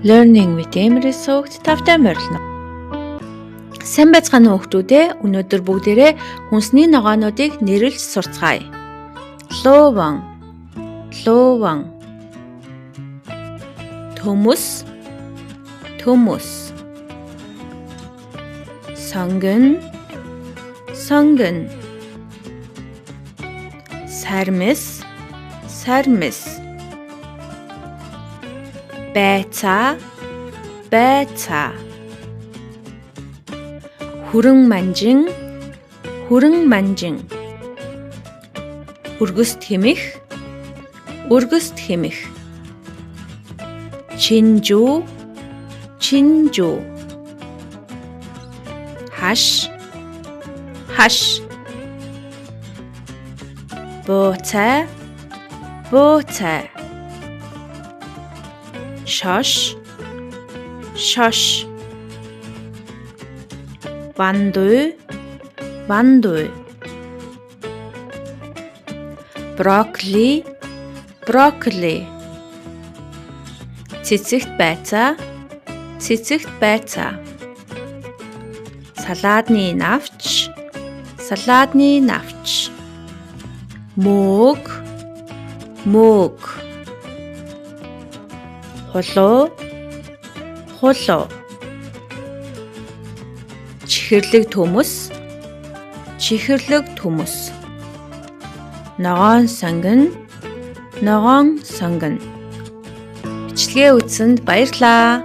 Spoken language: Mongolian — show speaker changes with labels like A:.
A: Learning with Emily суугт тавтай морилно. Сайн байцгаана уу хүүхдүүдээ? Өнөөдөр бүгдээрээ хүнсний ногоонуудыг нэрлж сурцгаая. Ловон, ловон. Төмөс, төмөс. Сонгон, сонгон. Сармис, сармис. Байцаа, байцаа. Хүрэн манжин, хүрэн манжин. Үргэс тэмэх, үргэс тэмэх. Чинжүү, чинжүү. Хаш, хаш. Бууцай, бууцай. Шош, шош. Вандуй, вандуй. Брокколи, брокколи. Цэцэгт байцаа, цэцэгт байцаа. Салаадны навч, салаадны навч. Мөг, мөг. Хулуу, хулуу. Чихэрлэг төмөс, чихэрлэг төмөс. Ногоон сонгон, ногоон сонгон. Бичлэгээ үзсэнд баярлалаа.